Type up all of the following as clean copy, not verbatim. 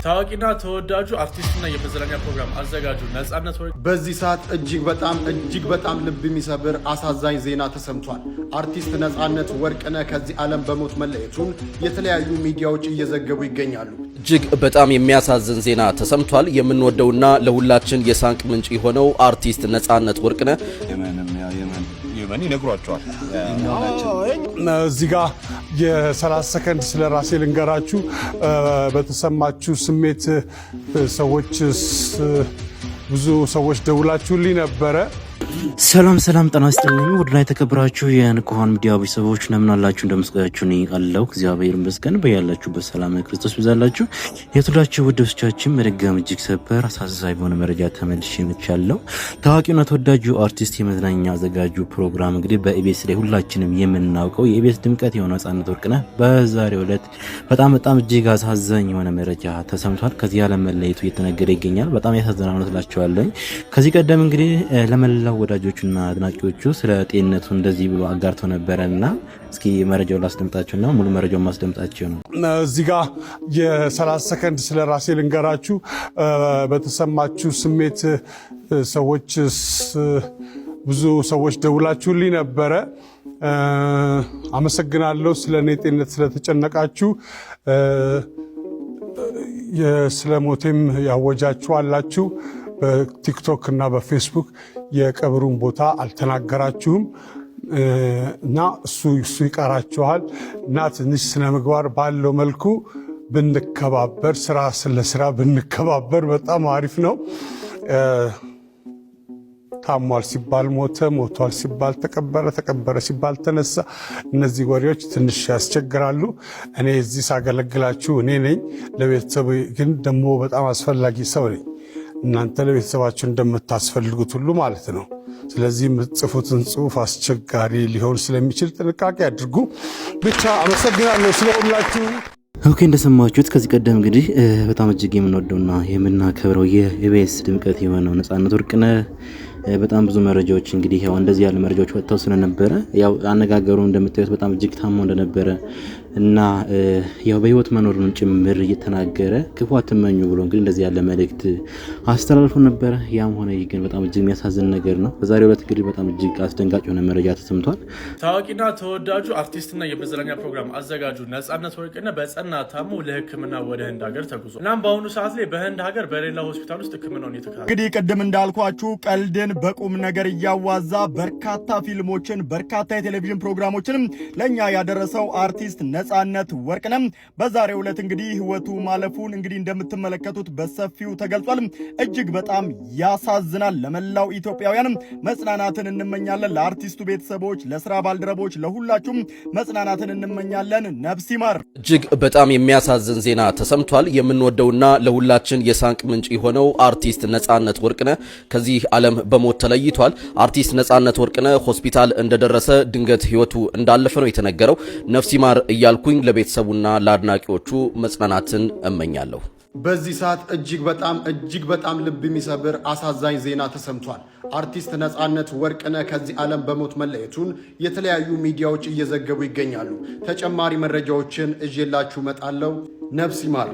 ታዋቂና ተወዳጁ አርቲስትና የመዝናኛ ፕሮግራም አዘጋጁ ነጻነት ወርቅ በዚህ ሰዓት እጅግ በጣም ልብ የሚሰብር አሳዛኝ ዜና ተሰምቷል። አርቲስት ነጻነት ወርቅነህ ከዚህ ዓለም በሞት መለየቱን የተለያዩ ሚዲያዎች እየዘገቡ ይገኛሉ። እጅግ በጣም የሚያሳዝን ዜና ተሰምቷል። የምንወደውና ለሁላችን የሳንቅ ምንጭ የሆነው አርቲስት ነጻነት ወርቅነህ የመን ይነግሯቸዋል። እዚህ ጋር የ30 ሰከንድ ስለ ራሴ ልንገራችሁ። በተሰማችሁ ስሜት ብዙ ሰዎች ደውላችሁልኝ ነበረ። ሰላም ጤና ይስጥልኝ። ውድና የተከበራችሁ የንቁሃን ሚዲያ ቤተሰቦች እንደምን አላችሁ? እንደምስጋችሁ ነኝ አለው እግዚአብሔር ይመስገን። በያላችሁበት ሰላም ክርስቶስ ይብዛላችሁ። የተወዳችሁ ውዶቻችን መደጋም እጅግ ሰበር አሳዛኝ በሆነ መረጃ ተመልሼ መጥቻለሁ። ታዋቂውና ተወዳጁ አርቲስት የመዝናኛ አዘጋጁ ፕሮግራም እንግዲህ በኢቢኤስ ላይ ሁላችንም የምናውቀው የኢቢኤስ ድምቀት የሆነው ነጻነት ወርቅነህ በዛሬው ዕለት በጣም እጅግ አሳዛኝ የሆነ መረጃ ተሰምቷል። ከዚህ ዓለም መለየቱ እየተነገረ ይገኛል። በጣም ያሳዝናል ነው እላችኋለሁ። ከዚህ ቀደም እንግዲህ ለመላው ወዳጆቹና አድናቂዎቹ ስለ ጤንነቱ እንደዚህ ብሎ አጋርቶ ነበረና እስኪ መረጃውን ላስደምጣችሁና ሙሉ መረጃውን ማስደምጣችሁ ነው። እዚህ ጋር የ30 ሰከንድ ስለ ራሴ ልንገራችሁ። በተሰማችሁ ስሜት ብዙ ሰዎች ደውላችሁልኝ ነበረ። አመሰግናለሁ። ስለ እኔ ጤንነት ስለተጨነቃችሁ። ስለ ሞቴም ያወጃችሁ አላችሁ። በቲክቶክ እና በፌስቡክ የቀብሩን ቦታ አልተናገራችሁም እና እሱ ይቀራችኋል እና ትንሽ ስነ ምግባር ባለው መልኩ ብንከባበር፣ ስራ ብንከባበር በጣም አሪፍ ነው። ታሟል ሲባል ሞተ፣ ሞቷል ሲባል ተቀበረ ሲባል ተነሳ። እነዚህ ወሬዎች ትንሽ ያስቸግራሉ። እኔ እዚህ ሳገለግላችሁ እኔ ነኝ። ለቤተሰብ ግን ደግሞ በጣም አስፈላጊ ሰው ነኝ። እናንተ ለቤተሰባችሁ እንደምታስፈልጉት ሁሉ ማለት ነው። ስለዚህ የምትጽፉትን ጽሑፍ አስቸጋሪ ሊሆን ስለሚችል ጥንቃቄ አድርጉ። ብቻ አመሰግናለሁ ስለሁላችሁ። ኦኬ፣ እንደሰማችሁት ከዚህ ቀደም እንግዲህ በጣም እጅግ የምንወደውና የምናከብረው የኢቢኤስ ድምቀት የሆነው ነጻነት ወርቅነህ በጣም ብዙ መረጃዎች እንግዲህ ያው እንደዚህ ያለ መረጃዎች ወጥተው ስለነበረ ያው አነጋገሩ እንደምታዩት በጣም እጅግ ታሞ እንደነበረ እና ያው በህይወት መኖሩን ጭምር እየተናገረ ክፉ አትመኙ ብሎ እንግዲህ እንደዚህ ያለ መልእክት አስተላልፎ ነበረ። ያም ሆነ ግን በጣም እጅግ የሚያሳዝን ነገር ነው። በዛሬው ዕለት እንግዲህ በጣም እጅግ አስደንጋጭ የሆነ መረጃ ተሰምቷል። ታዋቂና ተወዳጁ አርቲስትና የመዝናኛ ፕሮግራም አዘጋጁ ነጻነት ወርቅነህ በጸና ታሞ ለሕክምና ወደ ህንድ ሀገር ተጉዟል። እናም በአሁኑ ሰዓት ላይ በህንድ ሀገር በሌላ ሆስፒታል ውስጥ ሕክምናውን እየተከታተለ እንግዲህ ቅድም እንዳልኳችሁ ቀልድን በቁም ነገር እያዋዛ በርካታ ፊልሞችን በርካታ የቴሌቪዥን ፕሮግራሞችንም ለኛ ያደረሰው አርቲስት ነጻነት ወርቅነህ በዛሬው ዕለት እንግዲህ ህይወቱ ማለፉን እንግዲህ እንደምትመለከቱት በሰፊው ተገልጿል። እጅግ በጣም ያሳዝናል። ለመላው ኢትዮጵያውያን መጽናናትን እንመኛለን። ለአርቲስቱ ቤተሰቦች፣ ለስራ ባልደረቦች፣ ለሁላችሁም መጽናናትን እንመኛለን። ነፍስ ይማር። እጅግ በጣም የሚያሳዝን ዜና ተሰምቷል። የምንወደውና ለሁላችን የሳንቅ ምንጭ የሆነው አርቲስት ነጻነት ወርቅነህ ከዚህ ዓለም በሞት ተለይቷል። አርቲስት ነጻነት ወርቅነህ ሆስፒታል እንደደረሰ ድንገት ህይወቱ እንዳለፈ ነው የተነገረው። ነፍስ ይማር እያልኩኝ ለቤተሰቡና ለአድናቂዎቹ መጽናናትን እመኛለሁ። በዚህ ሰዓት እጅግ በጣም ልብ የሚሰብር አሳዛኝ ዜና ተሰምቷል። አርቲስት ነጻነት ወርቅነህ ከዚህ ዓለም በሞት መለየቱን የተለያዩ ሚዲያዎች እየዘገቡ ይገኛሉ። ተጨማሪ መረጃዎችን እዤላችሁ እመጣለሁ። ነፍስ ይማር።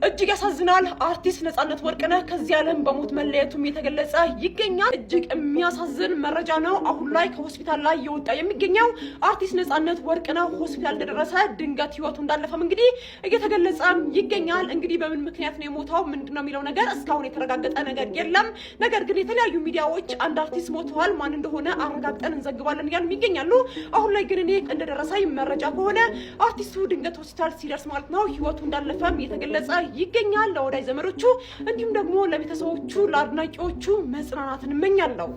እጅግ ያሳዝናል። አርቲስት ነጻነት ወርቅነህ ከዚህ ዓለም በሞት መለየቱም የተገለጸ ይገኛል። እጅግ የሚያሳዝን መረጃ ነው አሁን ላይ ከሆስፒታል ላይ የወጣ የሚገኘው። አርቲስት ነጻነት ወርቅነህ ሆስፒታል እንደደረሰ ድንገት ህይወቱ እንዳለፈም እንግዲህ እየተገለጸ ይገኛል። እንግዲህ በምን ምክንያት ነው የሞተው ምንድነው የሚለው ነገር እስካሁን የተረጋገጠ ነገር የለም። ነገር ግን የተለያዩ ሚዲያዎች አንድ አርቲስት ሞተዋል፣ ማን እንደሆነ አረጋግጠን እንዘግባለን እያሉ ይገኛሉ። አሁን ላይ ግን እኔ እንደደረሰ መረጃ ከሆነ አርቲስቱ ድንገት ሆስፒታል ሲደርስ ማለት ነው ህይወቱ እንዳለፈም የተገለጸ ይገኛል። ለወዳጅ ዘመዶቹ እንዲሁም ደግሞ ለቤተሰቦቹ ለአድናቂዎቹ መጽናናትን እመኛለሁ።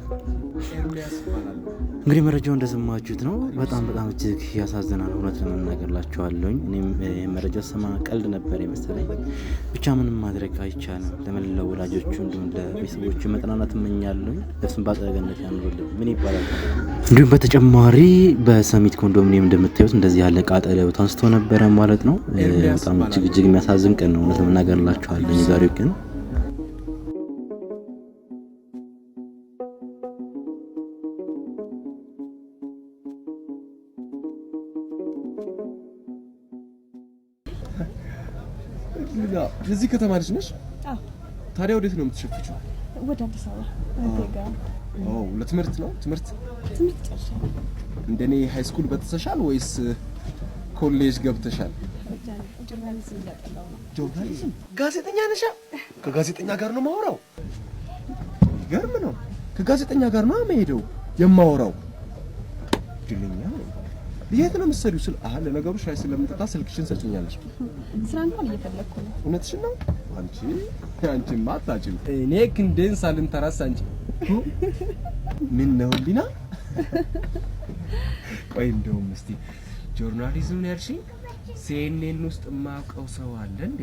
እንግዲህ መረጃው እንደሰማችሁት ነው። በጣም እጅግ ያሳዝናል። እውነት ለመናገርላችኋለሁኝ እኔም መረጃ ሰማ ቀልድ ነበር የመሰለኝ። ብቻ ምንም ማድረግ አይቻልም። ለመላው ወዳጆቹ እንዲሁም ለቤተሰቦቹ መጽናናት እመኛለሁኝ። ነፍስን በአጸገነት ያኑርልን። ምን ይባላል። እንዲሁም በተጨማሪ በሰሚት ኮንዶሚኒየም እንደምታዩት እንደዚህ ያለ ቃጠሎ አንስቶ ነበረ ማለት ነው። በጣም እጅግ የሚያሳዝን ቀን ነው። እውነት ለመናገርላችኋለሁኝ የዛሬው ቀን የዚህ ከተማ ልጅ ነሽ? አዎ። ታዲያ ወዴት ነው የምትሸፍቺው? ወደ አዲስ አበባ። ለትምህርት ነው? ትምህርት ጨርሻለሁ። እንደኔ ሃይ ስኩል በተሰሻል ወይስ ኮሌጅ ገብተሻል? ጆርናሊዝም እያጠናሁ ነው። ጆርናሊዝም? ጋዜጠኛ ነሽ? ከጋዜጠኛ ጋር ነው የማወራው። ገርም ነው። ከጋዜጠኛ ጋር ነው የምሄደው የማወራው። ድልኛ የት ነው የምትሰሪው? ለነገሩ ሻይ ስለምጠጣ ስልክሽን ሰጭኛለሽ። ስራ እንኳን እየፈለኩ ነው። እውነትሽን ነው? አንቺማ አታጭም። እኔ ክንዴን ሳልንተራስ አንቺ ምን ነው ሊና? ቆይ እንደውም እስቲ ጆርናሊዝም ነው ያልሽኝ? ሲኤንኤን ውስጥ የማውቀው ሰው አለ እንዴ?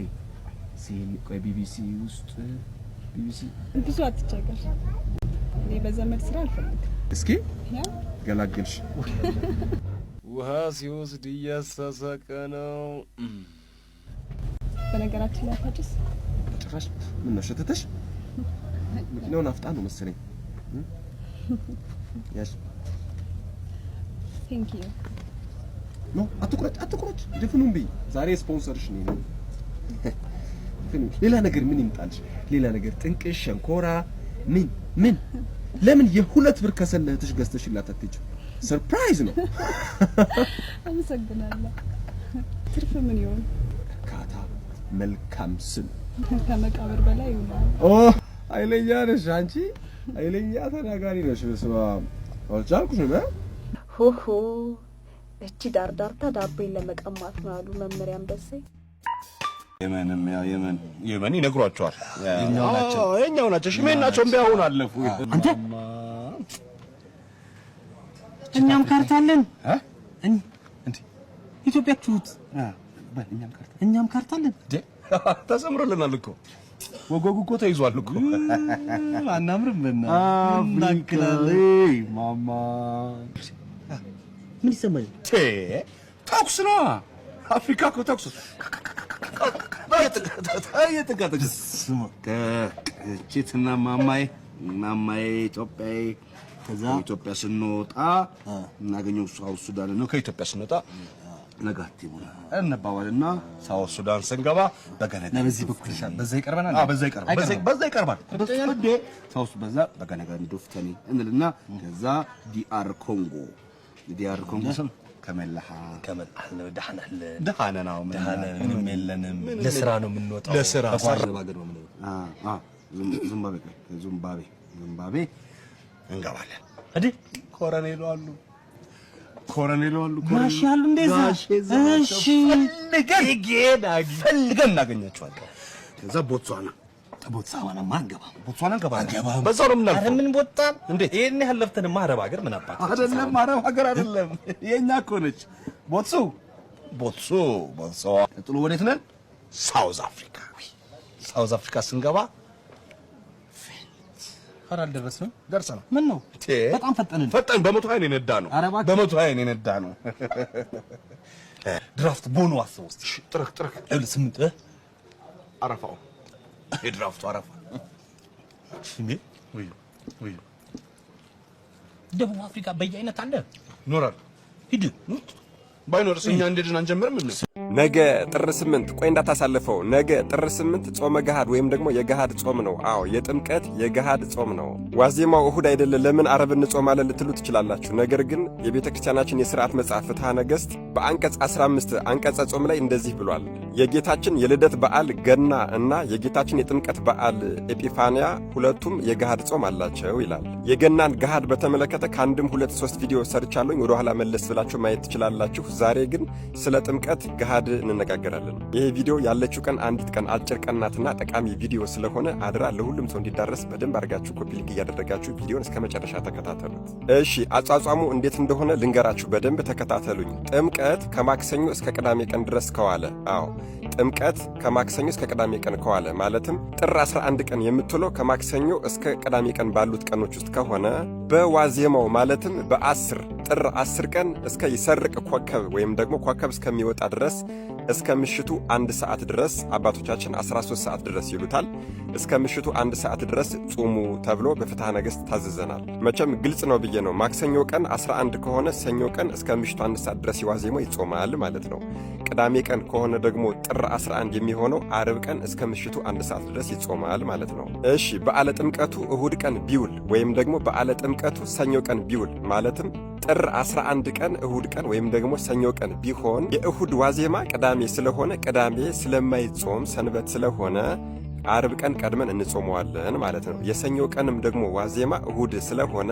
ቆይ ቢቢሲ ውስጥ ብዙ አትቸገር። እኔ በዘመድ ስራ አልፈልግም። እስኪ ገላገልሽ። ውሃ ሲወስድ እያሳሳቀ ነው። በነገራችን ላይ ታጭስ ጭራሽ ምን ነው ሸተተሽ? መኪናውን አፍጣ ነው መሰለኝ። ያስ ቴንክ ዩ። ኖ አትቁረጭ። ድፍኑም በይ። ዛሬ ስፖንሰርሽ ነኝ። ሌላ ነገር ምን ይምጣልሽ? ሌላ ነገር ጥንቅሽ፣ ሸንኮራ ምን ለምን የሁለት ብር ከሰለህትሽ ገዝተሽላት አትሄጂም? ሰርፕራይዝ ነው። አመሰግናለሁ። ትርፍ ምን ይሆን? ካታ መልካም ስም ከመቃብር በላይ ይውላል። ኃይለኛ ነሽ አንቺ፣ ኃይለኛ ተናጋሪ ነሽ። በስመ አብ አልቻልኩሽም። ሆሆ እቺ ዳርዳርታ ዳቦን ለመቀማት ነው አሉ መመሪያም ደሰይ። የመን ይነግሯቸዋል። የኛው ናቸው። ሽሜን ናቸው። ቢያሁን አለፉ። አንተ እኛም ካርታለን እንዴ ኢትዮጵያችሁት እኛም ካርታለን ተሰምሮልናል እኮ ወጎጉ እኮ ተይዟል እኮ አናምርም ማማ ምን ይሰማል? ተኩስ ነው። አፍሪካ እኮ ተኩስ እቺትና ማማዬ ኢትዮጵያዬ ከዛ ኢትዮጵያ ስንወጣ እናገኘው ሳውዝ ሱዳን ነው። ከኢትዮጵያ ስንወጣ ነጋቲ ሆነ እንባባልና ሳውዝ ሱዳን ስንገባ በገነጋ በዚህ በኩል በዛ ይቀርበናል። በዛ ይቀርባል። ሳውዝ በዛ በገነጋ ዶፍተኒ እንልና ከዛ ዲአር ኮንጎ ከመላሃ ደሃና ነው ምንም የለንም። ለስራ ነው የምንወጣው። ለስራ ባገር ነው የምንወጣው። ዚምባብዌ እንገባለን። ኮሎኔሉ አሉ ማሽ ያሉ እንደዛ። እሺ ፈልገን እናገኛቸዋለን። ከዛ ቦትስዋና ማንገባም በዛው ነው የምናልፈው። ምን ቦታን እንዴ ይሄን ያህል ለፍተን ማረብ ሀገር ምን አባክ አይደለም። አረብ ሀገር አይደለም የኛ እኮ ነች ቦትሱ። ቀጥሎ ወዴት ነን? ሳውዝ አፍሪካ ስንገባ ፈራል ደረስን። ደርሰናል። ምን ነው በጣም ፈጠን በ120 የነዳ ነው። ድራፍት ቦኖ አስበው እስቲ ጥርቅ ስምንት አረፋው የድራፍቱ አረፋ ወይ ደቡብ አፍሪካ በየአይነት አለ ኖራል። ሂድ ባይኖርስ እኛ እንደድን አንጀምርም እንዴ? ነገ ጥር 8 ቆይ እንዳታሳልፈው። ነገ ጥር 8 ጾመ ገሃድ ወይም ደግሞ የገሃድ ጾም ነው። አዎ የጥምቀት የገሃድ ጾም ነው። ዋዜማው እሁድ አይደለ? ለምን አረብ እንጾማለን ልትሉ ትችላላችሁ። ነገር ግን የቤተ ክርስቲያናችን የሥርዓት መጽሐፍ ፍትሐ ነገሥት በአንቀጽ 15 አንቀጸ ጾም ላይ እንደዚህ ብሏል። የጌታችን የልደት በዓል ገና እና የጌታችን የጥምቀት በዓል ኤጲፋንያ ሁለቱም የገሃድ ጾም አላቸው ይላል። የገናን ገሃድ በተመለከተ ከአንድም 2-3 ቪዲዮ ሰርቻለሁ። ወደ ኋላ መለስ ብላችሁ ማየት ትችላላችሁ። ዛሬ ግን ስለ ጥምቀት ገሃድ እንነጋገራለን። ይሄ ቪዲዮ ያለችው ቀን አንዲት ቀን አጭር ቀን ናትና ጠቃሚ ቪዲዮ ስለሆነ አድራ ለሁሉም ሰው እንዲዳረስ በደንብ አድርጋችሁ ኮፒ ሊንክ እያደረጋችሁ ቪዲዮን እስከ መጨረሻ ተከታተሉት። እሺ አጻጻሙ እንዴት እንደሆነ ልንገራችሁ፣ በደንብ ተከታተሉኝ። ጥምቀት ከማክሰኞ እስከ ቅዳሜ ቀን ድረስ ከዋለ ጥምቀት ከማክሰኞ እስከ ቅዳሜ ቀን ከዋለ ማለትም ጥር 11 ቀን የምትውለው ከማክሰኞ እስከ ቅዳሜ ቀን ባሉት ቀኖች ውስጥ ከሆነ በዋዜማው ማለትም ጥር 10 ቀን እስከ ይሰርቅ ኮከብ ወይም ደግሞ ኮከብ እስከሚወጣ ድረስ እስከ ምሽቱ 1 ሰዓት ድረስ አባቶቻችን 13 ሰዓት ድረስ ይሉታል። እስከ ምሽቱ 1 ሰዓት ድረስ ጾሙ ተብሎ በፍትሐ ነገሥት ታዘዘናል። መቼም ግልጽ ነው ብዬ ነው። ማክሰኞ ቀን 11 ከሆነ ሰኞ ቀን እስከ ምሽቱ 1 ሰዓት ድረስ ዋዜማው ይጾማል ማለት ነው። ቅዳሜ ቀን ከሆነ ደግሞ ጥር 11 የሚሆነው ዓርብ ቀን እስከ ምሽቱ 1 ሰዓት ድረስ ይጾማል ማለት ነው። እሺ በዓለ ጥምቀቱ እሁድ ቀን ቢውል ወይም ደግሞ በዓለ ጥምቀቱ ሰኞ ቀን ቢውል ማለትም ጥር 11 ቀን እሁድ ቀን ወይም ደግሞ ሰኞ ቀን ቢሆን የእሁድ ዋዜማ ቅዳሜ ስለሆነ ቅዳሜ ስለማይጾም ሰንበት ስለሆነ ዓርብ ቀን ቀድመን እንጾመዋለን ማለት ነው። የሰኞ ቀንም ደግሞ ዋዜማ እሁድ ስለሆነ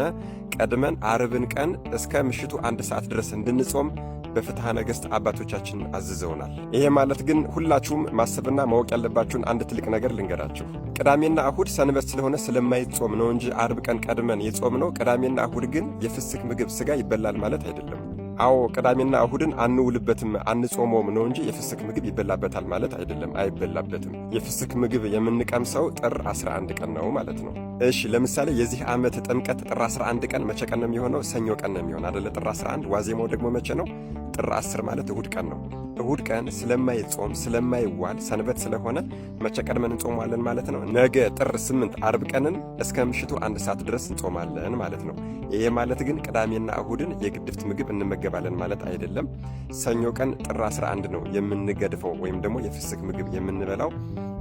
ቀድመን ዓርብን ቀን እስከ ምሽቱ 1 ሰዓት ድረስ እንድንጾም በፍትሐ ነገሥት አባቶቻችን አዝዘውናል። ይሄ ማለት ግን ሁላችሁም ማሰብና ማወቅ ያለባችሁን አንድ ትልቅ ነገር ልንገራችሁ። ቅዳሜና እሁድ ሰንበት ስለሆነ ስለማይጾም ነው እንጂ ዓርብ ቀን ቀድመን የጾም ነው። ቅዳሜና እሁድ ግን የፍስክ ምግብ ሥጋ ይበላል ማለት አይደለም። አዎ ቅዳሜና እሁድን አንውልበትም አንጾመውም ነው እንጂ የፍስክ ምግብ ይበላበታል ማለት አይደለም። አይበላበትም። የፍስክ ምግብ የምንቀምሰው ጥር 11 ቀን ነው ማለት ነው። እሺ ለምሳሌ የዚህ ዓመት ጥምቀት ጥር 11 ቀን መቼ ቀን ነው የሚሆነው? ሰኞ ቀን ነው የሚሆን አይደለ? ጥር 11 ዋዜማው ደግሞ መቼ ነው? ጥር 10 ማለት እሁድ ቀን ነው። እሁድ ቀን ስለማይጾም ስለማይዋል ሰንበት ስለሆነ መቼ ቀድመን እንጾማለን ማለት ነው? ነገ ጥር 8 ዓርብ ቀንን እስከ ምሽቱ 1 ሰዓት ድረስ እንጾማለን ማለት ነው። ይሄ ማለት ግን ቅዳሜና እሁድን የግድፍት ምግብ እንመገባለን ማለት አይደለም። ሰኞ ቀን ጥር 11 ነው የምንገድፈው ወይም ደግሞ የፍስክ ምግብ የምንበላው።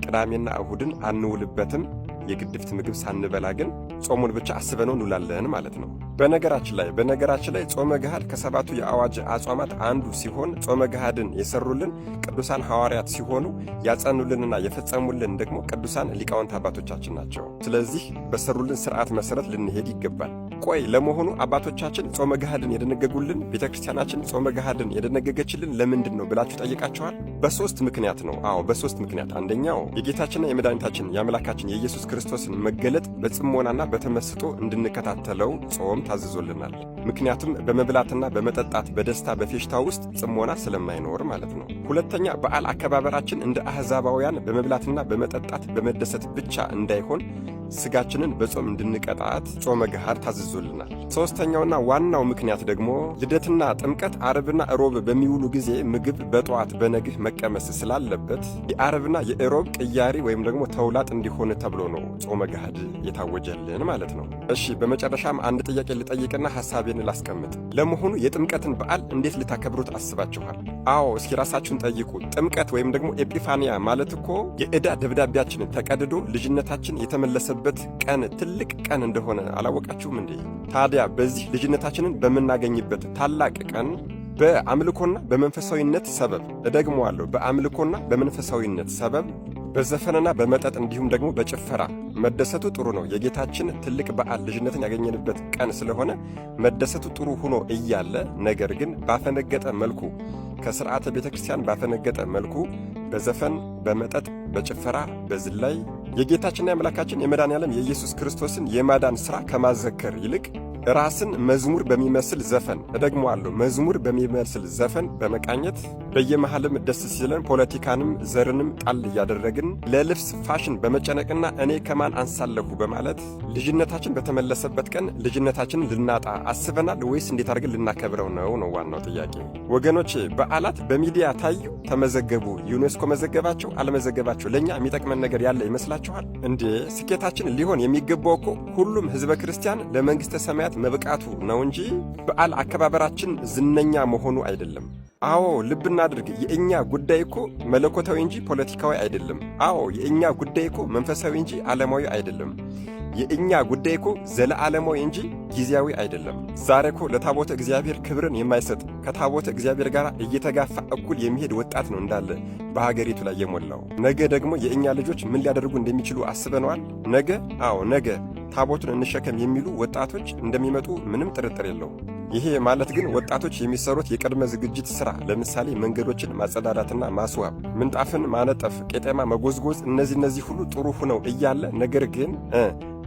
ቅዳሜና እሁድን አንውልበትም። የግድፍት ምግብ ሳንበላ ግን ጾሙን ብቻ አስበነው እንውላለን ማለት ነው። በነገራችን ላይ ጾመ ገሃድ ከሰባቱ የአዋጅ አጽዋማት አንዱ ሲሆን ጾመ ገሃድን የሰሩልን ቅዱሳን ሐዋርያት ሲሆኑ ያጸኑልንና የፈጸሙልን ደግሞ ቅዱሳን ሊቃውንት አባቶቻችን ናቸው። ስለዚህ በሰሩልን ሥርዓት መሠረት ልንሄድ ይገባል። ቆይ ለመሆኑ አባቶቻችን ጾመ ገሃድን የደነገጉልን ቤተክርስቲያናችን ጾመ ገሃድን የደነገገችልን ለምንድን ነው ብላችሁ ጠይቃችኋል? በ3 ምክንያት ነው። አዎ በ3 ምክንያት። አንደኛው የጌታችንና የመድኃኒታችን የአምላካችን የኢየሱስ ክርስቶስን መገለጥ በጽሞናና በተመስጦ እንድንከታተለው ጾም ታዝዞልናል። ምክንያቱም በመብላትና በመጠጣት በደስታ በፌሽታ ውስጥ ጽሞና ስለማይኖር ማለት ነው። ሁለተኛ በዓል አከባበራችን እንደ አሕዛባውያን በመብላትና በመጠጣት በመደሰት ብቻ እንዳይሆን ስጋችንን በጾም እንድንቀጣት ጾመ ገሃድ ታዝዞልናል። ሶስተኛውና ዋናው ምክንያት ደግሞ ልደትና ጥምቀት ዓርብና እሮብ በሚውሉ ጊዜ ምግብ በጠዋት በነግህ መቀመስ ስላለበት የዓርብና የእሮብ ቅያሪ ወይም ደግሞ ተውላጥ እንዲሆን ተብሎ ነው ጾመ ገሃድ የታወጀልን ማለት ነው። እሺ በመጨረሻም አንድ ጥያቄ ልጠይቅና ሐሳቤን ላስቀምጥ። ለመሆኑ የጥምቀትን በዓል እንዴት ልታከብሩት አስባችኋል? አዎ እስኪ ራሳችሁን ጠይቁ። ጥምቀት ወይም ደግሞ ኤጲፋንያ ማለት እኮ የዕዳ ደብዳቤያችን ተቀድዶ ልጅነታችን የተመለሰ በት ቀን ትልቅ ቀን እንደሆነ አላወቃችሁም እንዴ? ታዲያ በዚህ ልጅነታችንን በምናገኝበት ታላቅ ቀን በአምልኮና በመንፈሳዊነት ሰበብ እደግመዋለሁ፣ በአምልኮና በመንፈሳዊነት ሰበብ በዘፈንና በመጠጥ እንዲሁም ደግሞ በጭፈራ መደሰቱ ጥሩ ነው። የጌታችን ትልቅ በዓል ልጅነትን ያገኘንበት ቀን ስለሆነ መደሰቱ ጥሩ ሆኖ እያለ ነገር ግን ባፈነገጠ መልኩ ከሥርዓተ ቤተ ክርስቲያን ባፈነገጠ መልኩ በዘፈን በመጠጥ በጭፈራ በዝላይ የጌታችንና የአምላካችን የመድኃኔዓለም የኢየሱስ ክርስቶስን የማዳን ሥራ ከማዘከር ይልቅ ራስን መዝሙር በሚመስል ዘፈን እደግመዋለሁ፣ መዝሙር በሚመስል ዘፈን በመቃኘት በየመሃልም ደስ ሲለን ፖለቲካንም ዘርንም ጣል እያደረግን ለልብስ ፋሽን በመጨነቅና እኔ ከማን አንሳለሁ በማለት ልጅነታችን በተመለሰበት ቀን ልጅነታችንን ልናጣ አስበናል ወይስ እንዴት አድርገን ልናከብረው ነው ዋናው ጥያቄ። ወገኖቼ በዓላት በሚዲያ ታዩ፣ ተመዘገቡ፣ ዩኔስኮ መዘገባቸው አልመዘገባቸው ለእኛ የሚጠቅመን ነገር ያለ ይመስላችኋል እንዴ? ስኬታችን ሊሆን የሚገባው እኮ ሁሉም ሕዝበ ክርስቲያን ለመንግሥተ ሰማያት መብቃቱ ነው እንጂ በዓል አከባበራችን ዝነኛ መሆኑ አይደለም። አዎ ልብ እናድርግ፣ የእኛ ጉዳይ እኮ መለኮታዊ እንጂ ፖለቲካዊ አይደለም። አዎ የእኛ ጉዳይ እኮ መንፈሳዊ እንጂ ዓለማዊ አይደለም። የእኛ ጉዳይ እኮ ዘለዓለማዊ እንጂ ጊዜያዊ አይደለም። ዛሬ እኮ ለታቦተ እግዚአብሔር ክብርን የማይሰጥ ከታቦተ እግዚአብሔር ጋር እየተጋፋ እኩል የሚሄድ ወጣት ነው እንዳለ በሀገሪቱ ላይ የሞላው። ነገ ደግሞ የእኛ ልጆች ምን ሊያደርጉ እንደሚችሉ አስበነዋል? ነገ ነገ ታቦቱን እንሸከም የሚሉ ወጣቶች እንደሚመጡ ምንም ጥርጥር የለው። ይሄ ማለት ግን ወጣቶች የሚሰሩት የቅድመ ዝግጅት ሥራ ለምሳሌ መንገዶችን ማጸዳዳትና ማስዋብ፣ ምንጣፍን ማነጠፍ፣ ቄጤማ መጎዝጎዝ፣ እነዚህ ሁሉ ጥሩ ሆነው እያለ ነገር ግን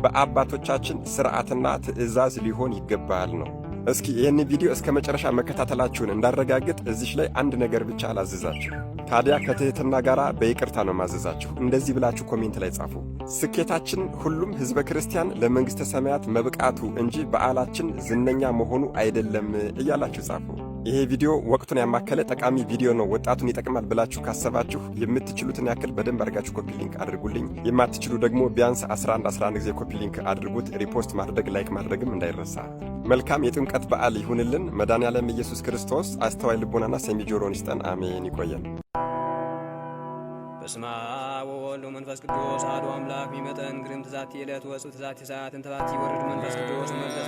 በአባቶቻችን ሥርዓትና ትእዛዝ ሊሆን ይገባል ነው። እስኪ ይህን ቪዲዮ እስከ መጨረሻ መከታተላችሁን እንዳረጋግጥ እዚሽ ላይ አንድ ነገር ብቻ አላዘዛችሁ። ታዲያ ከትህትና ጋር በይቅርታ ነው ማዘዛችሁ። እንደዚህ ብላችሁ ኮሜንት ላይ ጻፉ። ስኬታችን ሁሉም ሕዝበ ክርስቲያን ለመንግሥተ ሰማያት መብቃቱ እንጂ በዓላችን ዝነኛ መሆኑ አይደለም እያላችሁ ጻፉ። ይሄ ቪዲዮ ወቅቱን ያማከለ ጠቃሚ ቪዲዮ ነው። ወጣቱን ይጠቅማል ብላችሁ ካሰባችሁ የምትችሉትን ያክል በደንብ አድርጋችሁ ኮፒ ሊንክ አድርጉልኝ። የማትችሉ ደግሞ ቢያንስ 11 ጊዜ ኮፒ ሊንክ አድርጉት። ሪፖስት ማድረግ ላይክ ማድረግም እንዳይረሳ። መልካም የጥምቀት በዓል ይሁንልን። መድኃኔዓለም ኢየሱስ ክርስቶስ አስተዋይ ልቦናና ሰሚ ጆሮን ይስጠን። አሜን። ይቆየን። በስመ አብ ወወልድ ወመንፈስ ቅዱስ አሐዱ አምላክ ሚመጠን ግርም ትዛቲ ዕለት ወጽእ ትዛቲ ሰዓት እንተባቲ ወርድ መንፈስ ቅዱስ መንፈስ